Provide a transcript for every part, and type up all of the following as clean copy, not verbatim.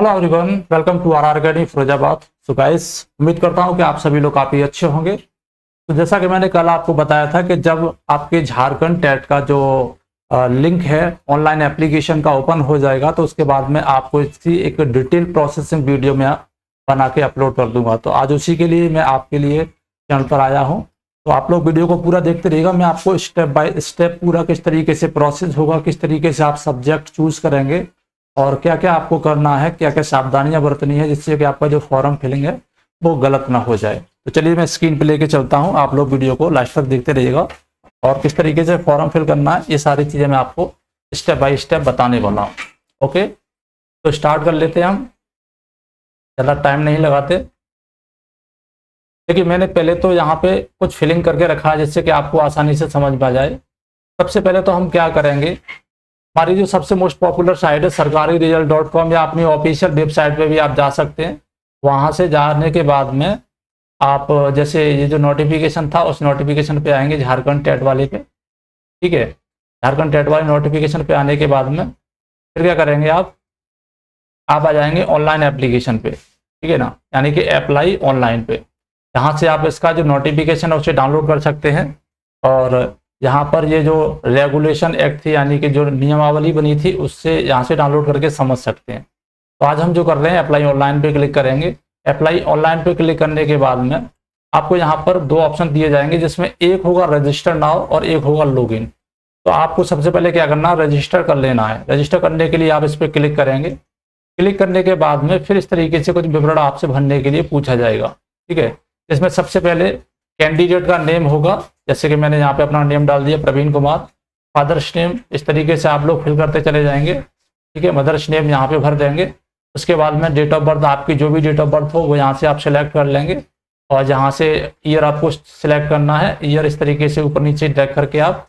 Hello everyone, welcome to R academy Firozabad. So guys, उम्मीद करता हूं कि आप सभी लोग काफ़ी अच्छे होंगे। तो जैसा कि मैंने कल आपको बताया था कि जब आपके झारखंड टेट का जो लिंक है ऑनलाइन एप्लीकेशन का ओपन हो जाएगा तो उसके बाद में आपको इसकी एक डिटेल प्रोसेसिंग वीडियो में बना के अपलोड कर दूंगा। तो आज उसी के लिए मैं आपके लिए चैनल पर आया हूँ। तो आप लोग वीडियो को पूरा देखते रहिएगा। मैं आपको स्टेप बाय स्टेप पूरा किस तरीके से प्रोसेस होगा, किस तरीके से आप सब्जेक्ट चूज करेंगे और क्या क्या आपको करना है, क्या क्या सावधानियां बरतनी है जिससे कि आपका जो फॉर्म फिलिंग है वो गलत ना हो जाए। तो चलिए मैं स्क्रीन पे लेके चलता हूं, आप लोग वीडियो को लास्ट तक देखते रहिएगा और किस तरीके से फॉर्म फिल करना है ये सारी चीज़ें मैं आपको स्टेप बाय स्टेप बताने वाला हूँ। ओके, तो स्टार्ट कर लेते हैं हम, ज़्यादा टाइम नहीं लगाते। देखिए, मैंने पहले तो यहाँ पे कुछ फिलिंग करके रखा है जिससे कि आपको आसानी से समझ में आ जाए। सबसे पहले तो हम क्या करेंगे, हमारी जो सबसे मोस्ट पॉपुलर साइट है sarkariresult.com या अपनी ऑफिशियल वेबसाइट पे भी आप जा सकते हैं। वहाँ से जाने के बाद में आप जैसे ये जो नोटिफिकेशन था उस नोटिफिकेशन पे आएंगे, झारखंड टेट वाले पे। ठीक है, झारखंड टेट वाले नोटिफिकेशन पे आने के बाद में फिर क्या करेंगे, आप आ जाएंगे ऑनलाइन एप्लीकेशन पे। ठीक है ना, यानी कि अप्लाई ऑनलाइन पे। यहाँ से आप इसका जो नोटिफिकेशन है उसे डाउनलोड कर सकते हैं और यहाँ पर ये जो रेगुलेशन एक्ट थी यानी कि जो नियमावली बनी थी उससे यहाँ से डाउनलोड करके समझ सकते हैं। तो आज हम जो कर रहे हैं अप्लाई ऑनलाइन पे क्लिक करेंगे। अप्लाई ऑनलाइन पे क्लिक करने के बाद में आपको यहाँ पर दो ऑप्शन दिए जाएंगे जिसमें एक होगा रजिस्टर नाउ और एक होगा लॉगिन। तो आपको सबसे पहले क्या करना है, रजिस्टर कर लेना है। रजिस्टर करने के लिए आप इस पर क्लिक करेंगे। क्लिक करने के बाद में फिर इस तरीके से कुछ विवरण आपसे भरने के लिए पूछा जाएगा। ठीक है, इसमें सबसे पहले कैंडिडेट का नेम होगा, जैसे कि मैंने यहाँ पे अपना नेम डाल दिया प्रवीण कुमार। फादर्स नेम इस तरीके से आप लोग फिल करते चले जाएंगे। ठीक है, मदर्स नेम यहाँ पे भर देंगे। उसके बाद में डेट ऑफ बर्थ, आपकी जो भी डेट ऑफ बर्थ हो वो यहाँ से आप सेलेक्ट कर लेंगे और जहाँ से ईयर आपको सिलेक्ट करना है, ईयर इस तरीके से ऊपर नीचे ड्रैग करके आप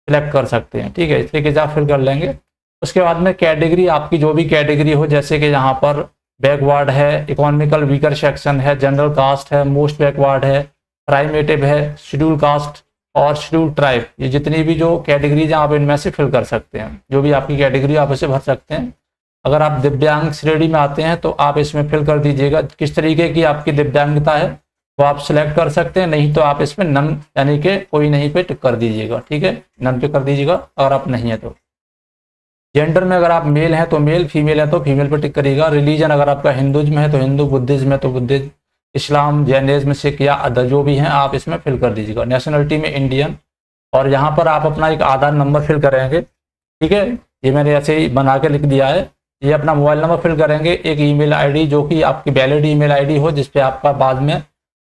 सिलेक्ट कर सकते हैं। ठीक है, इस तरीके से आप फिल कर लेंगे। उसके बाद में कैटेगरी, आपकी जो भी कैटेगरी हो, जैसे कि यहाँ पर बैकवर्ड है, इकोनॉमिकल वीकर सेक्शन है, जनरल कास्ट है, मोस्ट बैकवर्ड है, प्राइमेटिव है, शेड्यूल कास्ट और शेड्यूल ट्राइब, ये जितनी भी जो कैटेगरीज हैं आप इनमें से फिल कर सकते हैं। जो भी आपकी कैटेगरी आप इसे भर सकते हैं। अगर आप दिव्यांग श्रेणी में आते हैं तो आप इसमें फिल कर दीजिएगा, किस तरीके की आपकी दिव्यांगता है वो आप सिलेक्ट कर सकते हैं। नहीं तो आप इसमें नन यानी कि कोई नहीं पे टिक कर दीजिएगा। ठीक है, नन पे कर दीजिएगा अगर आप नहीं है तो। जेंडर में अगर आप मेल हैं तो मेल, फीमेल है तो फीमेल पे टिक करिएगा। रिलीजन अगर आपका हिंदुज्म है तो हिंदू, बुद्धिज्म है तो बुद्धिज्म, इस्लाम, जैनिज्म, सिख या अदर जो भी हैं आप इसमें फिल कर दीजिएगा। नेशनलिटी में इंडियन और यहाँ पर आप अपना एक आधार नंबर फिल करेंगे। ठीक है, ये मैंने ऐसे ही बना के लिख दिया है। ये अपना मोबाइल नंबर फिल करेंगे, एक ईमेल आईडी जो कि आपकी वैलिड ईमेल आईडी हो जिस पे आपका बाद में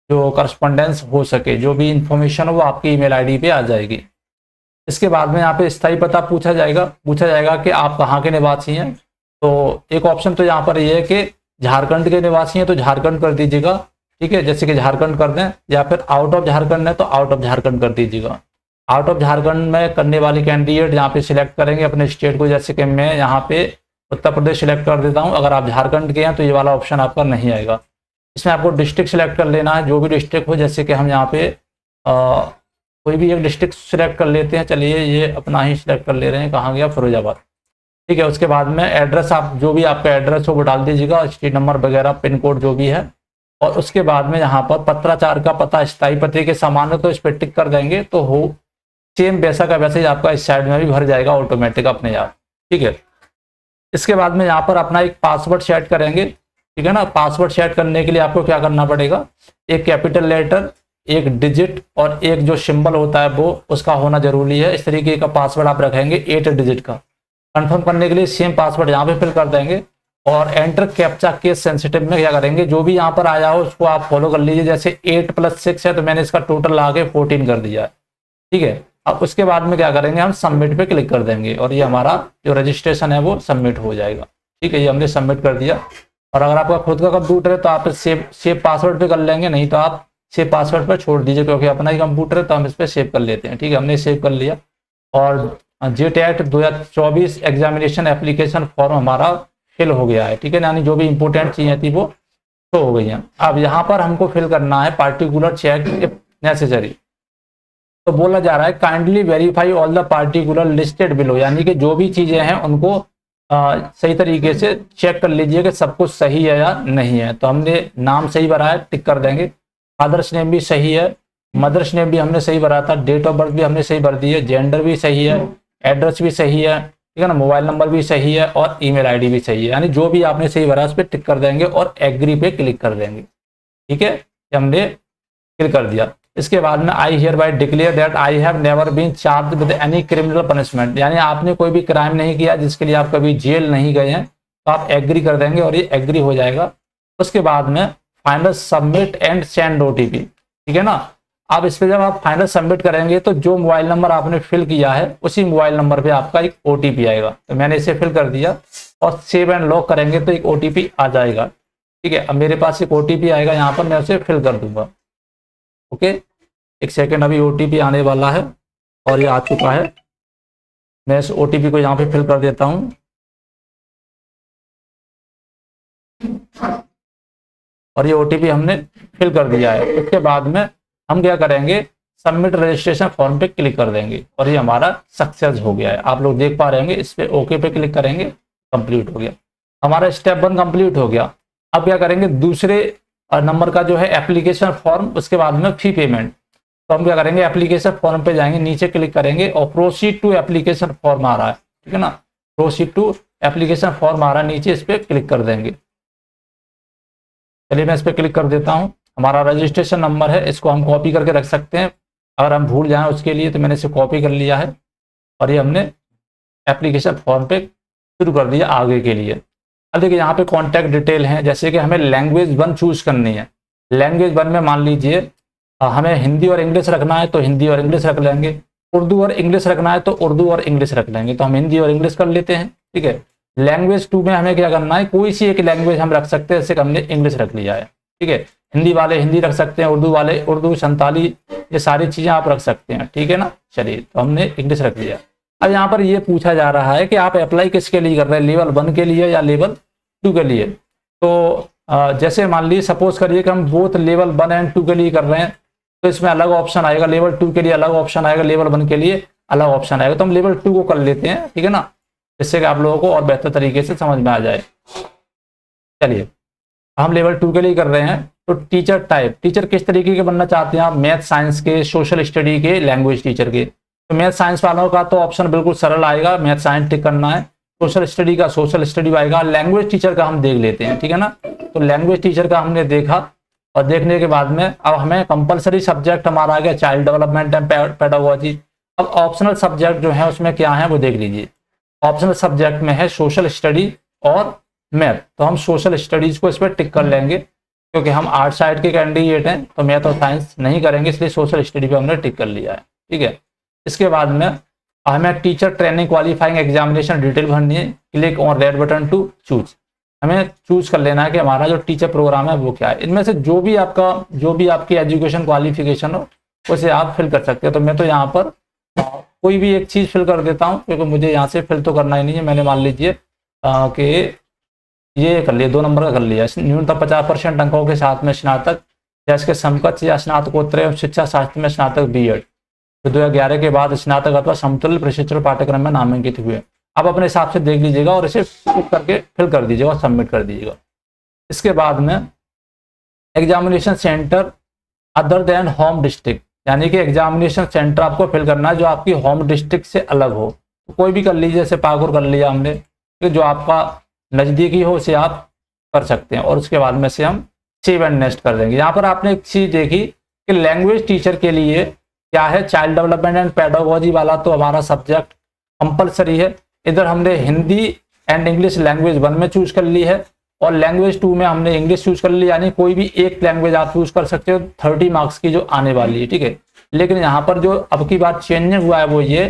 जो करस्पॉन्डेंस हो सके, जो भी इंफॉर्मेशन हो वो आपकी ईमेल आईडी पे आ जाएगी। इसके बाद में यहाँ पे स्थायी पता पूछा जाएगा कि आप कहाँ के निवासी हैं। तो एक ऑप्शन तो यहाँ पर ये है कि झारखंड के निवासी हैं तो झारखंड कर दीजिएगा। ठीक है, जैसे कि झारखंड कर दें, या फिर आउट ऑफ झारखंड है तो आउट ऑफ झारखंड कर दीजिएगा। आउट ऑफ झारखंड में करने वाली कैंडिडेट यहाँ पे सिलेक्ट करेंगे अपने स्टेट को, जैसे कि मैं यहाँ पे उत्तर प्रदेश सिलेक्ट कर देता हूँ। अगर आप झारखंड के हैं तो ये वाला ऑप्शन आपका नहीं आएगा। इसमें आपको डिस्ट्रिक्ट सिलेक्ट कर लेना है, जो भी डिस्ट्रिक्ट हो, जैसे कि हम यहाँ पे कोई भी एक डिस्ट्रिक्ट सिलेक्ट कर लेते हैं। चलिए ये अपना ही सिलेक्ट कर ले रहे हैं, कहाँ गया, फिरोजाबाद। ठीक है, उसके बाद में एड्रेस, आप जो भी आपका एड्रेस हो वो डाल दीजिएगा, स्ट्रीट नंबर वगैरह, पिन कोड जो भी है। और उसके बाद में यहाँ पर पत्राचार का पता स्थायी पते के समान है तो इस पर टिक कर देंगे तो हो सेम वैसा का वैसे ही आपका इस साइड में भी भर जाएगा ऑटोमेटिक अपने आप। ठीक है, इसके बाद में यहाँ पर अपना एक पासवर्ड सेट करेंगे। ठीक है ना, पासवर्ड सेट करने के लिए आपको क्या करना पड़ेगा, एक कैपिटल लेटर, एक डिजिट और एक जो सिंबल होता है वो उसका होना जरूरी है। इस तरीके का पासवर्ड आप रखेंगे 8 डिजिट का। कंफर्म करने के लिए सेम पासवर्ड यहाँ पे फिल कर देंगे और एंटर कैप्चा केस सेंसिटिव में क्या करेंगे, जो भी यहाँ पर आया हो उसको आप फॉलो कर लीजिए। जैसे 8 + 6 है तो मैंने इसका टोटल ला के 14 कर दिया है। ठीक है, अब उसके बाद में क्या करेंगे, हम सबमिट पे क्लिक कर देंगे और ये हमारा जो रजिस्ट्रेशन है वो सबमिट हो जाएगा। ठीक है, ये हमने सबमिट कर दिया। और अगर आपका खुद का कंप्यूटर है तो आप सेव पासवर्ड पे कर लेंगे, नहीं तो आप सेव पासवर्ड पर छोड़ दीजिए क्योंकि अपना ही कंप्यूटर है तो हम इस पर सेव कर लेते हैं। ठीक है, हमने सेव कर लिया और JTET 2024 एग्जामिनेशन एप्लीकेशन फॉर्म हमारा फिल हो गया है। ठीक है, यानी जो भी इंपॉर्टेंट चीज़ें थी वो तो हो गई हैं। अब यहाँ पर हमको फिल करना है पार्टिकुलर चेक इफ नेसेसरी। तो बोला जा रहा है kindly verify all the particular listed below, यानी कि जो भी चीज़ें हैं उनको सही तरीके से चेक कर लीजिए कि सब कुछ सही है या नहीं है। तो हमने नाम सही भरा है, टिक कर देंगे। फादर्स नेम भी सही है, मदर्स नेम भी हमने सही भरा था, डेट ऑफ बर्थ भी हमने सही भर दी है, जेंडर भी सही है, एड्रेस भी सही है, ठीक है ना, मोबाइल नंबर भी सही है और ईमेल आईडी भी सही है। यानी जो भी आपने सही भरा उस पर टिक कर देंगे और एग्री पे क्लिक कर देंगे। ठीक है, ये हमने क्लिक कर दिया। इसके बाद में I hereby declare that I have never been charge with any criminal punishment, यानी आपने कोई भी क्राइम नहीं किया जिसके लिए आप कभी जेल नहीं गए हैं, तो आप एग्री कर देंगे और ये एग्री हो जाएगा। उसके बाद में final submit and send OTP, ठीक है ना। अब इस पर जब आप फाइनल सबमिट करेंगे तो जो मोबाइल नंबर आपने फिल किया है उसी मोबाइल नंबर पे आपका एक ओटीपी आएगा। तो मैंने इसे फिल कर दिया और सेव एंड लॉक करेंगे तो एक ओटीपी आ जाएगा। ठीक है, अब मेरे पास एक ओटीपी आएगा, यहाँ पर मैं उसे फिल कर दूंगा। ओके, एक सेकेंड, अभी ओटीपी आने वाला है और ये आ चुका है। मैं इस ओटीपी को यहाँ पे फिल कर देता हूँ और ये ओटीपी हमने फिल कर दिया है। उसके बाद में हम क्या करेंगे, सबमिट रजिस्ट्रेशन फॉर्म पे क्लिक कर देंगे और ये हमारा सक्सेस हो गया है। आप लोग देख पा रहे होंगे, इस पे ओके पे क्लिक करेंगे, कंप्लीट हो गया हमारा स्टेप 1 कंप्लीट हो गया। अब क्या करेंगे, दूसरे नंबर का जो है एप्लीकेशन फॉर्म, उसके बाद में फी पेमेंट। तो हम क्या करेंगे, एप्लीकेशन फॉर्म पे जाएंगे, नीचे क्लिक करेंगे और प्रोसीड टू एप्लीकेशन फॉर्म आ रहा है, ठीक है ना, प्रोसीड टू एप्लीकेशन फॉर्म आ रहा है नीचे, इस पर क्लिक कर देंगे। चलिए मैं इस पर क्लिक कर देता हूँ। हमारा रजिस्ट्रेशन नंबर है, इसको हम कॉपी करके रख सकते हैं अगर हम भूल जाएं उसके लिए। तो मैंने इसे कॉपी कर लिया है और ये हमने एप्लीकेशन फॉर्म पे शुरू कर दिया आगे के लिए। अब देखिए यहाँ पे कॉन्टैक्ट डिटेल है, जैसे कि हमें लैंग्वेज 1 चूज करनी है। लैंग्वेज 1 में मान लीजिए हमें हिंदी और इंग्लिश रखना है तो हिंदी और इंग्लिश रख लेंगे, उर्दू और इंग्लिश रखना है तो उर्दू और इंग्लिश रख लेंगे, तो हम हिंदी और इंग्लिश कर लेते हैं। ठीक है, लैंग्वेज 2 में हमें क्या करना है, कोई सी एक लैंग्वेज हम रख सकते हैं, जैसे हमने इंग्लिश रख लिया है। ठीक है, हिंदी वाले हिंदी रख सकते हैं, उर्दू वाले उर्दू, संताली, ये सारी चीजें आप रख सकते हैं। ठीक है ना, चलिए तो हमने इंग्लिश रख लिया। अब यहाँ पर ये पूछा जा रहा है कि आप अप्लाई किसके लिए कर रहे हैं, लेवल 1 के लिए या लेवल 2 के लिए। तो जैसे मान लीजिए सपोज करिए कि हम बोथ लेवल 1 एंड 2 के लिए कर रहे हैं, तो इसमें अलग ऑप्शन आएगा, लेवल 2 के लिए अलग ऑप्शन आएगा, लेवल 1 के लिए अलग ऑप्शन आएगा। तो हम लेवल 2 को कर लेते हैं, ठीक है ना, जिससे कि आप लोगों को और बेहतर तरीके से समझ में आ जाए। चलिए हम लेवल 2 के लिए कर रहे हैं। तो टीचर टाइप, टीचर किस तरीके के बनना चाहते हैं आप, मैथ साइंस के, सोशल स्टडी के, लैंग्वेज टीचर के। तो मैथ साइंस वालों का तो ऑप्शन बिल्कुल सरल आएगा, मैथ साइंस टिक करना है। सोशल स्टडी का सोशल स्टडी आएगा। लैंग्वेज टीचर का हम देख लेते हैं, ठीक है ना। तो लैंग्वेज टीचर का हमने देखा और देखने के बाद में अब हमें कंपलसरी सब्जेक्ट हमारा आ गया चाइल्ड डेवलपमेंट एंड पेडागोजी। अब ऑप्शनल सब्जेक्ट जो है उसमें क्या है वो देख लीजिए। ऑप्शनल सब्जेक्ट में है सोशल स्टडी और मैथ, तो हम सोशल स्टडीज को इस पर टिक कर लेंगे क्योंकि हम आर्ट साइड के कैंडिडेट हैं, तो मैथ और साइंस नहीं करेंगे, इसलिए सोशल स्टडी पे हमने टिक कर लिया है। ठीक है, इसके बाद में हमें teacher training qualifying examination detail भरनी है। Click on red button to choose, हमें चूज कर लेना है कि हमारा जो टीचर प्रोग्राम है वो क्या है। इनमें से जो भी आपकी एजुकेशन क्वालिफिकेशन हो उसे आप फिल कर सकते हैं। तो मैं तो यहाँ पर कोई भी एक चीज़ फिल कर देता हूँ क्योंकि मुझे यहाँ से फिल तो करना ही नहीं है। मैंने मान लीजिए कि ये कर लिया, 2 नंबर का कर लिया, न्यूनतम 50% अंकों के साथ में स्नातक या इसके समकक्ष या स्नातकोत्तर शिक्षा शास्त्र में स्नातक बीएड, तो 2011 के बाद स्नातक अथवा समतुल्य प्रशिक्षण पाठ्यक्रम में नामांकित हुए। आप अपने हिसाब से देख लीजिएगा और इसे क्लिक करके फिल कर दीजिएगा और सबमिट कर दीजिएगा। इसके बाद में examination centre other than home district, यानी कि एग्जामिनेशन सेंटर आपको फिल करना है जो आपकी होम डिस्ट्रिक्ट से अलग हो। तो कोई भी कर लीजिए, जैसे पाकुर कर लिया हमने, कि जो आपका नज़दीकी हो उसे आप कर सकते हैं। और उसके बाद में से हम सेव एंड नेक्स्ट कर देंगे। यहाँ पर आपने एक चीज़ देखी कि लैंग्वेज टीचर के लिए क्या है, चाइल्ड डेवलपमेंट एंड पेडागोजी वाला तो हमारा सब्जेक्ट कंपलसरी है। इधर हमने हिंदी एंड इंग्लिश लैंग्वेज 1 में चूज कर ली है और लैंग्वेज 2 में हमने इंग्लिश चूज कर ली, यानी कोई भी एक लैंग्वेज आप चूज कर सकते हो 30 मार्क्स की जो आने वाली है। ठीक है, लेकिन यहाँ पर जो अब की बार चेंजिंग हुआ है वो ये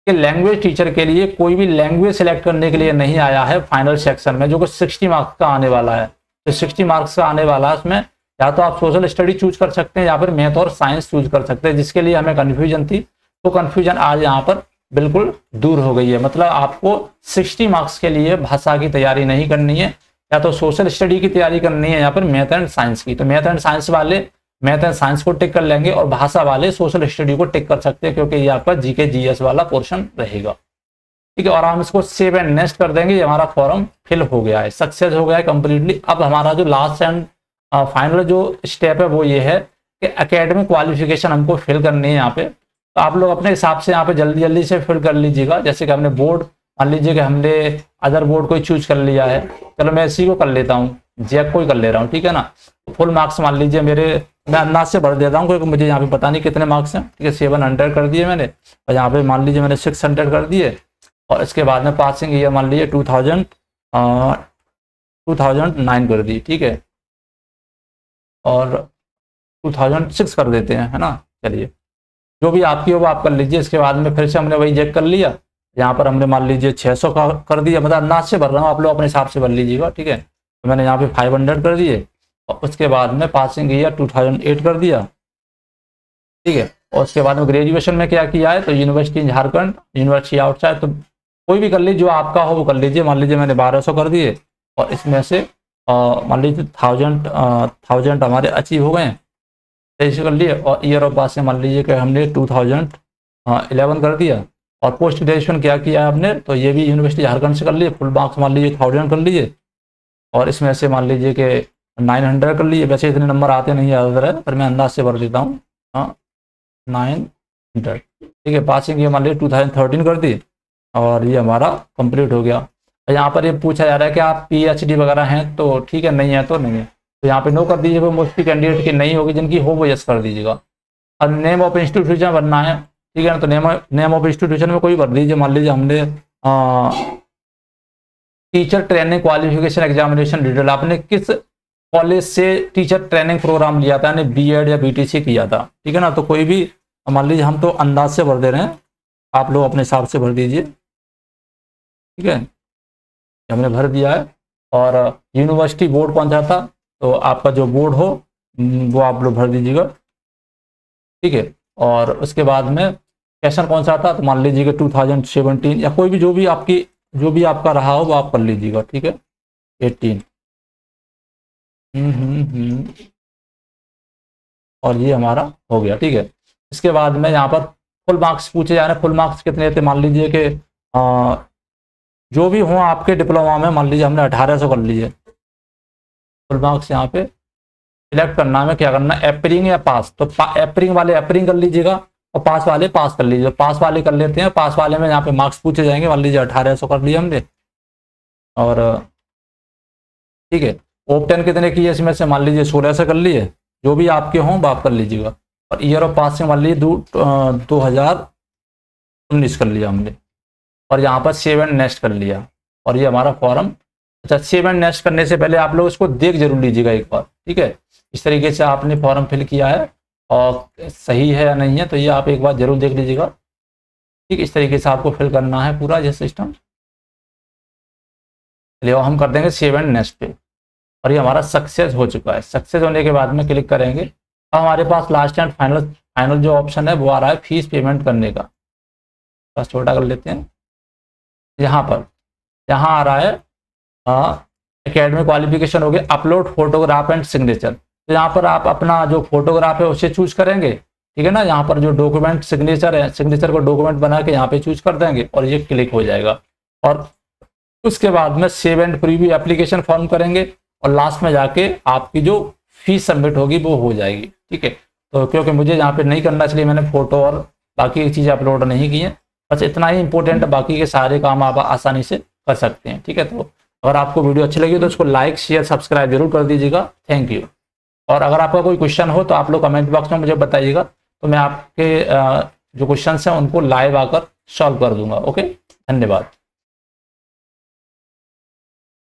कि लैंग्वेज टीचर के लिए कोई भी लैंग्वेज सेलेक्ट करने के लिए नहीं आया है फाइनल सेक्शन में, जो कि 60 मार्क्स का आने वाला है। तो 60 मार्क्स का आने वाला है, उसमें या तो आप सोशल स्टडी चूज कर सकते हैं या फिर मैथ और साइंस चूज कर सकते हैं, जिसके लिए हमें कन्फ्यूजन थी। तो कन्फ्यूजन आज यहाँ पर बिल्कुल दूर हो गई है। मतलब आपको 60 मार्क्स के लिए भाषा की तैयारी नहीं करनी है, या तो सोशल स्टडी की तैयारी करनी है या फिर मैथ एंड साइंस की। तो मैथ एंड साइंस वाले मैथ एंड साइंस को टिक कर लेंगे और भाषा वाले सोशल स्टडी को टिक कर सकते हैं, क्योंकि ये आपका जीके जीएस वाला पोर्शन रहेगा। ठीक है। और हम इसको सेव एंड नेक्स्ट कर देंगे। ये हमारा फॉर्म फिल हो गया है, सक्सेस हो गया है कंप्लीटली। अब हमारा जो लास्ट एंड फाइनल जो स्टेप है वो ये है कि एकेडमिक क्वालिफिकेशन हमको फिल करनी है यहाँ पे। तो आप लोग अपने हिसाब से यहाँ पे जल्दी जल्दी से फिल कर लीजिएगा। जैसे कि हमने बोर्ड, मान लीजिए कि हमने अदर बोर्ड कोई चूज कर लिया है, चलो मैं इसी को कर लेता हूँ, जैक को ही कर ले रहा हूँ, ठीक है ना। फुल मार्क्स मान लीजिए मेरे, मैं अंदाज से भर देता हूँ क्योंकि मुझे यहाँ पे पता नहीं कितने मार्क्स हैं, ठीक है। 700 कर दिए मैंने, और यहाँ पे मान लीजिए मैंने 600 कर दिए। और इसके बाद में पासिंग ईयर मान लीजिए 2009 कर दी, ठीक है। और 2006 कर देते हैं, है ना। चलिए, जो भी आपकी हो वो आप कर लीजिए। इसके बाद में फिर से हमने वही चेक कर लिया, यहाँ पर हमने मान लीजिए 600 का कर दिया, मतलब अंदाज से भर रहा हूँ, आप लोग अपने हिसाब से भर लीजिएगा, ठीक है। तो मैंने यहाँ पे 500 कर दिए, और उसके बाद में पासिंग ईयर 2008 कर दिया, ठीक है। और उसके बाद में ग्रेजुएशन में क्या किया है, तो यूनिवर्सिटी इन झारखंड, यूनिवर्सिटी आउटसाइड, तो कोई भी कर लीजिए, जो आपका हो वो कर लीजिए। मान लीजिए मैंने 1200 कर दिए, और इसमें से मान लीजिए 1000 हमारे अचीव हो गए हैं, कर लिए। और ईयर ऑफ पासिंग मान लीजिए कि हमने 2011 कर दिया। और पोस्ट ग्रेजुएशन क्या किया हमने, तो ये भी यूनिवर्सिटी झारखंड से कर लिए, फुल मार्क्स मान लीजिए 1000 कर लिए, और इसमें से मान लीजिए कि 900 कर लिए। वैसे इतने नंबर आते नहीं ज़्यादातर है, पर मैं अंदाज से भर देता हूँ, हाँ 900, ठीक है। पासिंग ये मान लीजिए 2013 कर दी, और ये हमारा कंप्लीट हो गया। यहाँ पर ये पूछा जा रहा है कि आप PhD वगैरह हैं, तो ठीक है, नहीं है तो नहीं है, तो यहाँ पे नो कर दीजिएगा। मोस्टली कैंडिडेट की नहीं होगी, जिनकी हो वो यस कर दीजिएगा। और नेम ऑफ इंस्टीट्यूशन भरना है, ठीक है ना। तो नेम ऑफ इंस्टीट्यूशन में कोई भर दीजिए। मान लीजिए हमने teacher training qualification examination detail, आपने किस कॉलेज से टीचर ट्रेनिंग प्रोग्राम लिया था, यानी BEd या BTC किया था, ठीक है ना। तो कोई भी मान लीजिए, हम तो अंदाज से भर दे रहे हैं, आप लोग अपने हिसाब से भर दीजिए, ठीक है। हमने भर दिया है। और यूनिवर्सिटी बोर्ड कौन सा था, तो आपका जो बोर्ड हो वो आप लोग भर दीजिएगा, ठीक है। और उसके बाद में सेशन कौन सा था, तो मान लीजिए कि 2017 या कोई भी जो भी आपका रहा हो वो आप कर लीजिएगा, ठीक है। 18 और ये हमारा हो गया, ठीक है। इसके बाद में यहाँ पर फुल मार्क्स पूछे जा रहे हैं। फुल मार्क्स कितने थे, मान लीजिए कि जो भी हो आपके डिप्लोमा में, मान लीजिए हमने 1800 कर लिए। फुल मार्क्स यहाँ पे सिलेक्ट करना है, क्या करना है, एपरिंग या पास। तो एपरिंग वाले एपरिंग कर लीजिएगा, और पास वाले पास कर लीजिए। पास वाले कर लेते हैं, पास वाले में यहाँ पे मार्क्स पूछे जाएंगे। मान लीजिए 1800 कर लिए हमने, और ठीक है। ओपन कितने की है, इसमें से मान लीजिए 16 से कर लिए। जो भी आपके हों वो आप कर लीजिएगा। और ईयर ऑफ पासिंग मान लीजिए 2019 कर लिया हमने, और यहाँ पर सेव एंड नेक्स्ट कर लिया, और ये हमारा फॉर्म। अच्छा, सेव एंड नेक्स्ट करने से पहले आप लोग इसको देख जरूर लीजिएगा एक बार, ठीक है। इस तरीके से आपने फॉर्म फिल किया है और सही है या नहीं है, तो ये आप एक बार जरूर देख लीजिएगा, ठीक। इस तरीके से आपको फिल करना है पूरा ये सिस्टम। चलिए हम कर देंगे सेव एंड नेक्स्ट पे, और ये हमारा सक्सेस हो चुका है। सक्सेस होने के बाद में क्लिक करेंगे। अब हमारे पास लास्ट एंड फाइनल जो ऑप्शन है वो आ रहा है फीस पेमेंट करने का। बस छोटा कर लेते हैं। यहाँ आ रहा है एकेडमिक क्वालिफिकेशन हो गया, अपलोड फोटोग्राफ एंड सिग्नेचर। तो यहाँ पर आप अपना जो फोटोग्राफ है उसे चूज करेंगे, ठीक है ना। यहाँ पर जो डॉक्यूमेंट सिग्नेचर है, सिग्नेचर को डॉक्यूमेंट बना के यहाँ पे चूज कर देंगे, और ये क्लिक हो जाएगा। और उसके बाद में save and preview application form करेंगे, और लास्ट में जाके आपकी जो फीस सबमिट होगी वो हो जाएगी, ठीक है। तो क्योंकि मुझे यहाँ पे नहीं करना, इसलिए मैंने फोटो और बाकी चीज़ें अपलोड नहीं की हैं। बस इतना ही इंपॉर्टेंट है, बाकी के सारे काम आप आसानी से कर सकते हैं, ठीक है। तो अगर आपको वीडियो अच्छी लगी तो उसको लाइक शेयर सब्सक्राइब जरूर कर दीजिएगा। Thank you. और अगर आपका कोई क्वेश्चन हो तो आप लोग कमेंट बॉक्स में मुझे बताइएगा, तो मैं आपके जो क्वेश्चन हैं उनको लाइव आकर सॉल्व कर दूंगा। ओके, धन्यवाद।